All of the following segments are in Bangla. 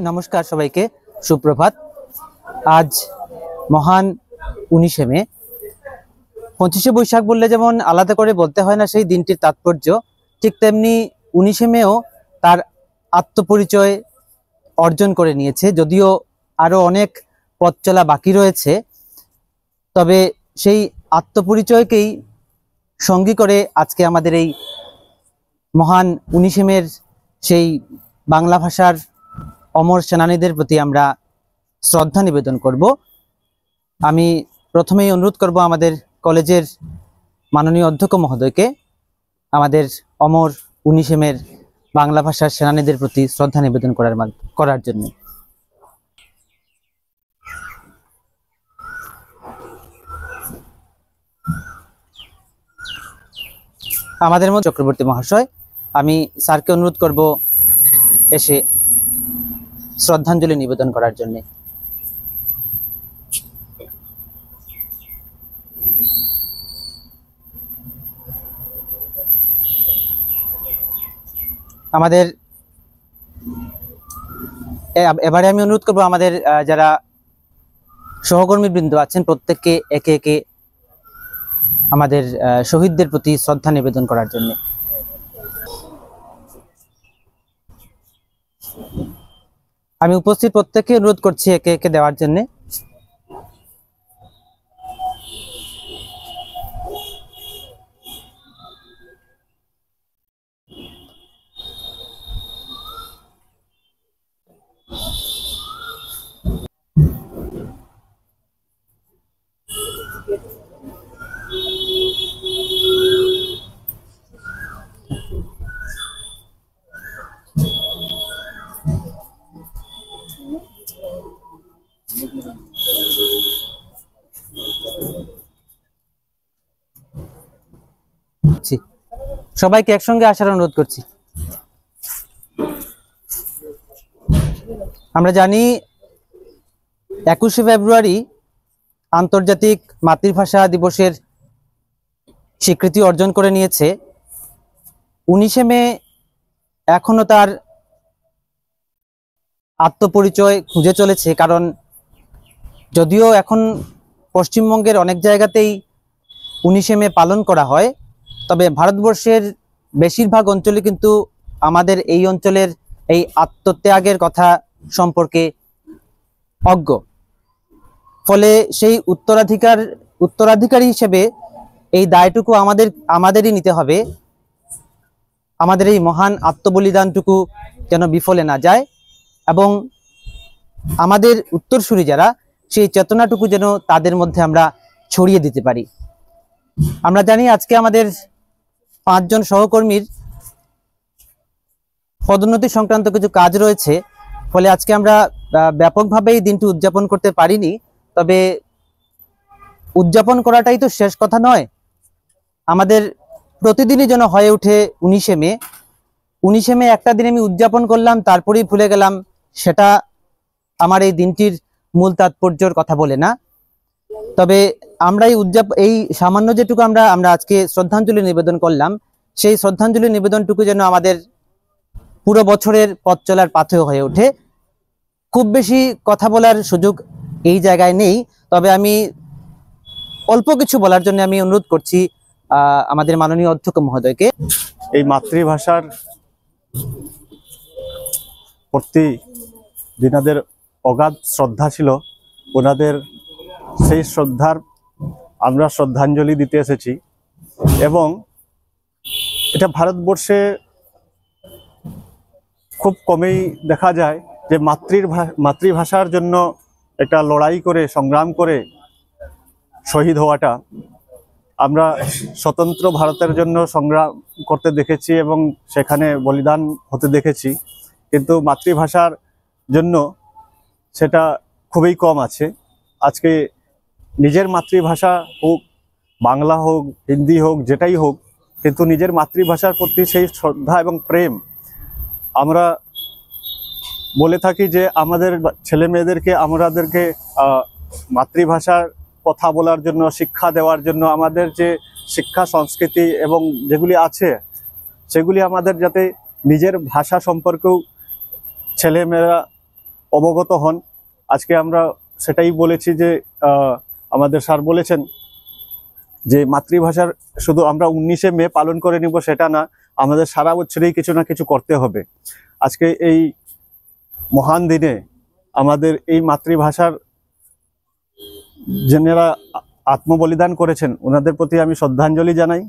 নমস্কার সবাইকে, সুপ্রভাত। আজ মহান 19শে মে। 25শে বৈশাখ বললে যেমন আলাদা করে বলতে হয় না সেই দিনটির তাৎপর্য, ঠিক তেমনি 19শে মেও তার আত্মপরিচয় অর্জন করে নিয়েছে। যদিও আরো অনেক পথ চলা বাকি রয়েছে, তবে সেই আত্মপরিচয়কেই সঙ্গী করে আজকে আমাদের এই মহান 19শে মের সেই বাংলা ভাষার অমর সেনানীদের প্রতি আমরা শ্রদ্ধা নিবেদন করব। আমি প্রথমেই অনুরোধ করব আমাদের কলেজের মাননীয় অধ্যক্ষ মহোদয়কে আমাদের অমর 19শে মের বাংলা ভাষার সেনানীদের প্রতি শ্রদ্ধা নিবেদন করার জন্য। আমাদের মধ্যে চক্রবর্তী মহাশয়, আমি স্যারকে অনুরোধ করব এসে শ্রদ্ধাঞ্জলি নিবেদন করার জন্য। আমাদের এবারে আমি অনুরোধ করব আমাদের যারা সহকর্মী বৃন্দ আছেন প্রত্যেককে একে একে আমাদের শহীদদের প্রতি শ্রদ্ধা নিবেদন করার জন্য। আমি উপস্থিত প্রত্যেককে অনুরোধ করছি একে একে দেওয়ার জন্য। সবাইকে একসঙ্গে আসার অনুরোধ করছি। আমরা জানি 21শে ফেব্রুয়ারি আন্তর্জাতিক মাতৃভাষা দিবসের স্বীকৃতি অর্জন করে নিয়েছে। 19শে মে এখনো তার আত্মপরিচয় খুঁজে চলেছে, কারণ যদিও এখন পশ্চিমবঙ্গের অনেক জায়গাতেই 19শে মে পালন করা হয়, তবে ভারতবর্ষের বেশিরভাগ অঞ্চলে কিন্তু আমাদের এই অঞ্চলের এই আত্মত্যাগের কথা সম্পর্কে অজ্ঞ। ফলে সেই উত্তরাধিকারী হিসেবে এই দায়টুকু আমাদেরই নিতে হবে। আমাদের এই মহান আত্মবলিদানটুকু যেন বিফলে না যায়, এবং আমাদের উত্তরসূরি যারা সেই চেতনাটুকু যেন তাদের মধ্যে আমরা ছড়িয়ে দিতে পারি। আমরা জানি আজকে আমাদের 5 জন সহকর্মীর পদোন্নতি সংক্রান্ত কিছু কাজ রয়েছে, ফলে আজকে আমরা ব্যাপকভাবে এই দিনটি উদযাপন করতে পারিনি। তবে উদযাপন করাটাই তো শেষ কথা নয়, আমাদের প্রতিদিনই যেন হয়ে ওঠে 19শে মে। 19শে মে একটা দিন আমি উদযাপন করলাম তারপরেই ভুলে গেলাম, সেটা আমার এই দিনটির মূল তাৎপর্যের কথা বলে না। তবে আমরা এই সামান্য যেটুকু আমরা আজকে শ্রদ্ধাঞ্জলি নিবেদন করলাম, সেই শ্রদ্ধাঞ্জলি নিবেদনটুকু যেন আমাদের পুরো বছরের পথ চলার পাথেয় হয়ে ওঠে। খুব বেশি কথা বলার সুযোগ এই জায়গায় নেই, তবে আমি অল্প কিছু বলার জন্য আমি অনুরোধ করছি আমাদের মাননীয় অধ্যক্ষ মহোদয়কে। এই মাতৃভাষার প্রতি যিনাদের অগাধ শ্রদ্ধা ছিল, ওনাদের সেই শ্রদ্ধার আমরা শ্রদ্ধাঞ্জলি দিতে এসেছি। এবং এটা ভারতবর্ষে খুব কমেই দেখা যায় যে মাতৃভাষার জন্য একটা লড়াই করে সংগ্রাম করে শহীদ হওয়াটা। আমরা স্বতন্ত্র ভারতের জন্য সংগ্রাম করতে দেখেছি এবং সেখানে বলিদান হতে দেখেছি, কিন্তু মাতৃভাষার জন্য সেটা খুবই কম আছে। আজকে নিজের মাতৃভাষা হোক, বাংলা হোক, হিন্দি হোক, যেটাই হোক, কিন্তু নিজের মাতৃভাষার প্রতি সেই শ্রদ্ধা এবং প্রেম আমরা বলে থাকি যে আমাদের ছেলে মেয়েদেরকে আমাদেরকে মাতৃভাষার কথা বলার জন্য, শিক্ষা দেওয়ার জন্য আমাদের যে শিক্ষা সংস্কৃতি এবং যেগুলি আছে সেগুলি আমাদের যাতে নিজের ভাষা সম্পর্কেও ছেলেমেয়েরা অবগত হন। আজকে আমরা সেটাই বলেছি যে আমাদের স্যার বলেছেন যে মাতৃভাষার শুধু আমরা 19শে মে পালন করে নিব সেটা না, আমাদের সারা বছরেই কিছু না কিছু করতে হবে। আজকে এই মহান দিনে আমাদের এই মাতৃভাষার যারা আত্মবলিদান করেছেন ওনাদের প্রতি আমি শ্রদ্ধাঞ্জলি জানাই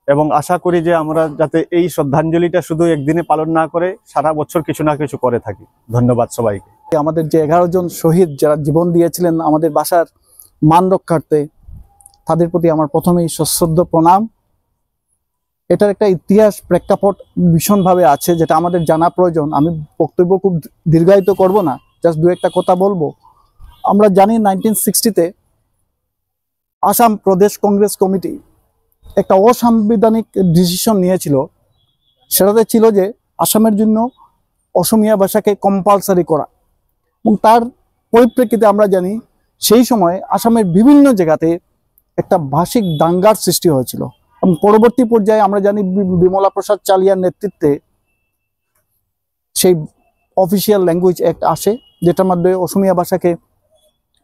এবং আশা করি যে আমরা যাতে এই শ্রদ্ধাঞ্জলিটা শুধু একদিনে পালন না করে সারা বছর কিছু না কিছু করে থাকি। ধন্যবাদ সবাইকে। আমাদের যে 11 জন শহীদ যারা জীবন দিয়েছিলেন আমাদের ভাষার মান রক্ষার্থে, তাদের প্রতি আমার প্রথমেই সশ্রদ্ধ প্রণাম। এটার একটা ইতিহাস প্রেক্ষাপট ভীষণভাবে আছে যেটা আমাদের জানা প্রয়োজন। আমি বক্তব্য খুব দীর্ঘায়িত করব না, জাস্ট দু একটা কথা বলবো। আমরা জানি 1960-তে আসাম প্রদেশ কংগ্রেস কমিটি একটা অসাংবিধানিক ডিসিশন নিয়েছিল। সেটাতে ছিল যে আসামের জন্য অসমীয়া ভাষাকে কম্পালসারি করা, এবং তার পরিপ্রেক্ষিতে আমরা জানি সেই সময় আসামের বিভিন্ন জায়গাতে একটা ভাষিক দাঙ্গার সৃষ্টি হয়েছিল। এবং পরবর্তী পর্যায়ে আমরা জানি বিমলা প্রসাদ চালিয়ার নেতৃত্বে সেই অফিসিয়াল ল্যাঙ্গুয়েজ অ্যাক্ট আসে, যেটার মধ্যে অসমীয়া ভাষাকে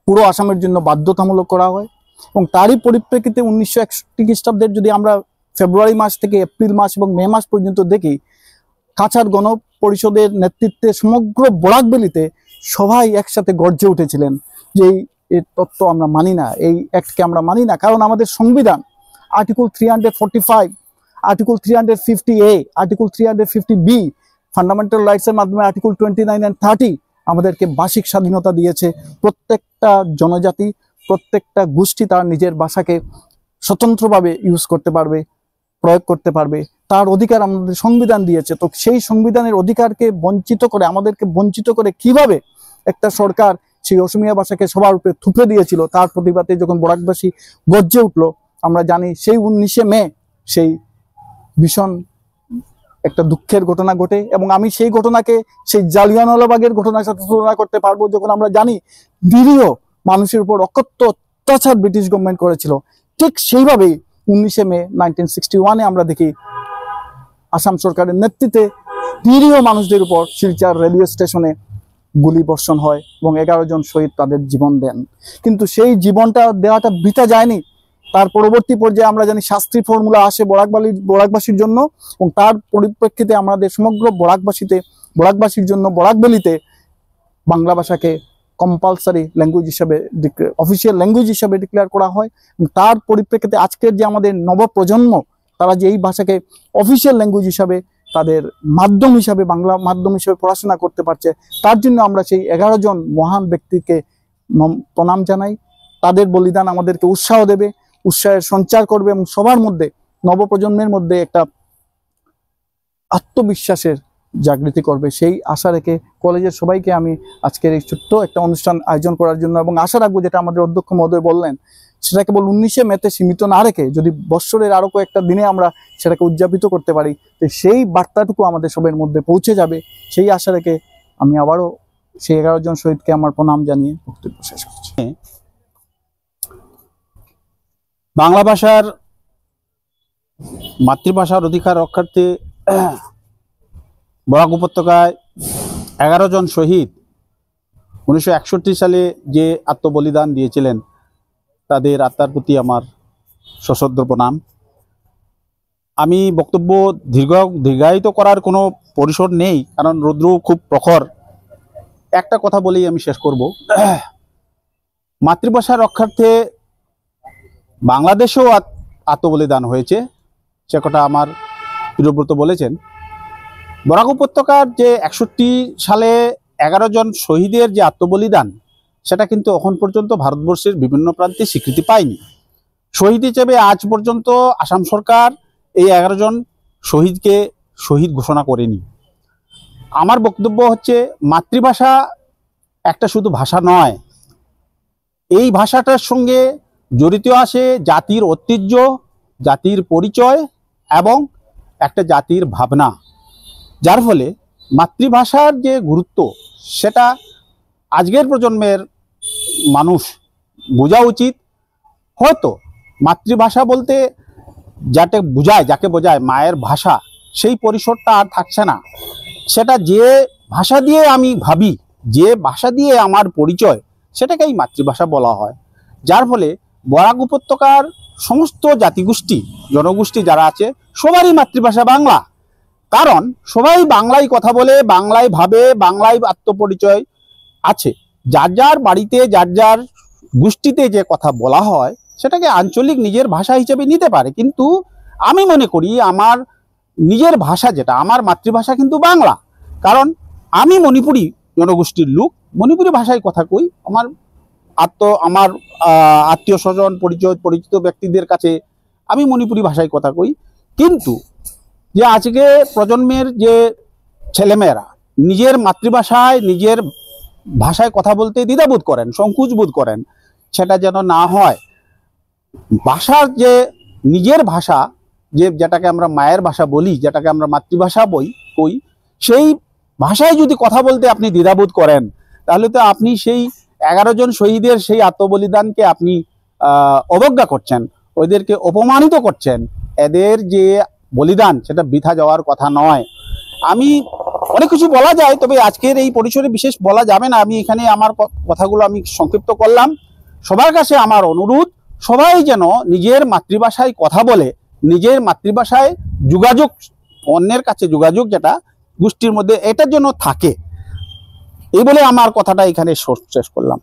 পুরো আসামের জন্য বাধ্যতামূলক করা হয়। এবং তারই পরিপ্রেক্ষিতে 1961 খ্রিস্টাব্দের যদি আমরা ফেব্রুয়ারি মাস থেকে এপ্রিল মাস এবং মে মাস পর্যন্ত দেখি, কাছাড় গণ পরিষদের নেতৃত্বে সমগ্র বরাকবেলিতে সবাই একসাথে গর্জে উঠেছিলেন যে এই তত্ত্ব আমরা মানি না, এই অ্যাক্টকে আমরা মানি না। কারণ আমাদের সংবিধান article 345, article 350A, article 350B, fundamental রাইটসের মাধ্যমে আর্টিকেল 29 and 30 আমাদেরকে ভাষিক স্বাধীনতা দিয়েছে। প্রত্যেকটা জনজাতি, প্রত্যেকটা গোষ্ঠী তার নিজের ভাষাকে স্বতন্ত্রভাবে ইউজ করতে পারবে, প্রয়োগ করতে পারবে, তার অধিকার আমাদের সংবিধান দিয়েছে। তো সেই সংবিধানের অধিকারকে বঞ্চিত করে, আমাদেরকে বঞ্চিত করে কিভাবে একটা সরকার সেই অসমীয়া ভাষাকে সবার উপরে থুপে দিয়েছিল, তার প্রতিবাদে যখন বরাকবাসী গর্জে উঠলো, আমরা জানি সেই 19শে মে সেই ভীষণ একটা দুঃখের ঘটনা ঘটে। এবং আমি সেই ঘটনাকে সেই জালিয়ানওয়ালাবাগের ঘটনার সাথে তুলনা করতে পারবো, যখন আমরা জানি নিরীহ মানুষের উপর অকথ্য অত্যাচার ব্রিটিশ গভর্নমেন্ট করেছিল। ঠিক সেইভাবেই 19শে মে 1961-এ আমরা দেখি আসাম সরকারের নেতৃত্বে নিরীহ মানুষদের উপর শিলচর রেলওয়ে স্টেশনে গুলি বর্ষণ হয় এবং 11 জন শহীদ তাদের জীবন দেন। কিন্তু সেই জীবনটা দেওয়াটা বৃথা যায়নি। তার পরবর্তী পর্যায়ে আমরা জানি শাস্ত্রী ফর্মুলা আসে বরাকবাসীর জন্য, এবং তার পরিপ্রেক্ষিতে আমাদের সমগ্র বরাকবাসীর জন্য বরাকবেলিতে বাংলা ভাষাকে কম্পালসারি ল্যাঙ্গুয়েজ হিসাবে, অফিসিয়াল ল্যাঙ্গুয়েজ হিসাবে ডিক্লেয়ার করা হয়। তার পরিপ্রেক্ষিতে আজকের যে আমাদের নবপ্রজন্ম, তারা যে এই ভাষাকে অফিসিয়াল ল্যাঙ্গুয়েজ হিসাবে, তাদের মাধ্যম হিসাবে, বাংলা মাধ্যম হিসাবে পড়াশোনা করতে পারছে, তার জন্য আমরা সেই 11 জন মহান ব্যক্তিকে প্রণাম জানাই। তাদের বলিদান আমাদেরকে উৎসাহ দেবে, উৎসাহের সঞ্চার করবে এবং সবার মধ্যে, নবপ্রজন্মের মধ্যে একটা আত্মবিশ্বাসের জাগৃতি করবে, সেই আশা রেখে কলেজের সবাইকে আমি আজকের এই ছোট্ট একটা অনুষ্ঠান আয়োজন করার জন্য, এবং আশা রাখবো যেটা আমাদের অধ্যক্ষ মহোদয় বললেন, সেটা কেবল 19শে মেতে সীমিত না রেখে যদি বৎসরের আরো কয়েকটা দিনে আমরা সেটাকে উদযাপিত করতে পারি, তো সেই বার্তাটুকু আমাদের সবার মধ্যে পৌঁছে যাবে। সেই আশা রেখে আমি আবারও সেই 11 জন শহীদকে আমার প্রণাম জানিয়ে বক্তব্য শেষ করছি। বাংলা ভাষার, মাতৃভাষার অধিকার রক্ষার্থে বরাক উপত্যকায় 11 জন শহীদ 1961 সালে যে আত্মবলিদান দিয়েছিলেন, তাদের আত্মার প্রতি আমার সশ্রদ্ধ প্রণাম। আমি বক্তব্য দীর্ঘায়িত করার কোনো পরিসর নেই, কারণ রৌদ্র খুব প্রখর। একটা কথা বলেই আমি শেষ করব। মাতৃভাষা রক্ষার্থে বাংলাদেশেও আত্মবলিদান হয়েছে, সে কথা আমার প্রিয়ব্রত বলেছেন। বরাক উপত্যকার যে 61 সালে 11 জন শহীদের যে আত্মবলিদান, সেটা কিন্তু এখন পর্যন্ত ভারতবর্ষের বিভিন্ন প্রান্তে স্বীকৃতি পায়নি। শহীদ হিসেবে আজ পর্যন্ত আসাম সরকার এই 11 জন শহীদকে শহীদ ঘোষণা করেনি। আমার বক্তব্য হচ্ছে, মাতৃভাষা একটা শুধু ভাষা নয়, এই ভাষাটার সঙ্গে জড়িত আছে জাতির ঐতিহ্য, জাতির পরিচয় এবং একটা জাতির ভাবনা, যার ফলে মাতৃভাষার যে গুরুত্ব সেটা আজকের প্রজন্মের মানুষ বোঝা উচিত। হয়তো মাতৃভাষা বলতে যাকে বোঝায় মায়ের ভাষা, সেই পরিসরটা আর থাকছে না। সেটা যে ভাষা দিয়ে আমি ভাবি, যে ভাষা দিয়ে আমার পরিচয়, সেটাকেই মাতৃভাষা বলা হয়। যার ফলে বরাক উপত্যকার সমস্ত জাতিগোষ্ঠী জনগোষ্ঠী যারা আছে সবারই মাতৃভাষা বাংলা। কারণ সবাই বাংলায় কথা বলে, বাংলায় ভাবে, বাংলায় আত্মপরিচয় আছে। যার যার বাড়িতে যার যার গোষ্ঠীতে যে কথা বলা হয় সেটাকে আঞ্চলিক নিজের ভাষা হিসেবে নিতে পারে, কিন্তু আমি মনে করি আমার নিজের ভাষা যেটা, আমার মাতৃভাষা কিন্তু বাংলা। কারণ আমি মণিপুরী জনগোষ্ঠীর লোক, মণিপুরী ভাষায় কথা কই। আমার আত্মীয় স্বজন পরিচিত ব্যক্তিদের কাছে আমি মণিপুরী ভাষায় কথা কই। কিন্তু যে আজকে প্রজন্মের যে ছেলেমেয়েরা নিজের মাতৃভাষায় নিজের ভাষায় কথা বলতে দ্বিধাবোধ করেন, সংকোচ বোধ করেন, সেটা যেন না হয়। ভাষার যে নিজের ভাষা, যেটাকে আমরা মায়ের ভাষা বলি, যেটাকে আমরা মাতৃভাষা কই, সেই ভাষায় যদি কথা বলতে আপনি দ্বিধাবোধ করেন, তাহলে তো আপনি সেই 11 জন শহীদের সেই আত্মবলিদানকে আপনি অবজ্ঞা করছেন, ওদেরকে অপমানিত করছেন। এদের যে বলিদান সেটা বৃথা যাওয়ার কথা নয়। আমি অনেক কিছু বলা যায়, তবে আজকের এই পরিসরে বিশেষ বলা যাবে না। আমি এখানে আমার কথাগুলো আমি সংক্ষিপ্ত করলাম। সবার কাছে আমার অনুরোধ, সবাই যেন নিজের মাতৃভাষায় কথা বলে, নিজের মাতৃভাষায় যোগাযোগ, অন্যের কাছে যোগাযোগ যেটা গোষ্ঠীর মধ্যে, এটার জন্য থাকে। এই বলে আমার কথাটা এখানে শেষ করলাম।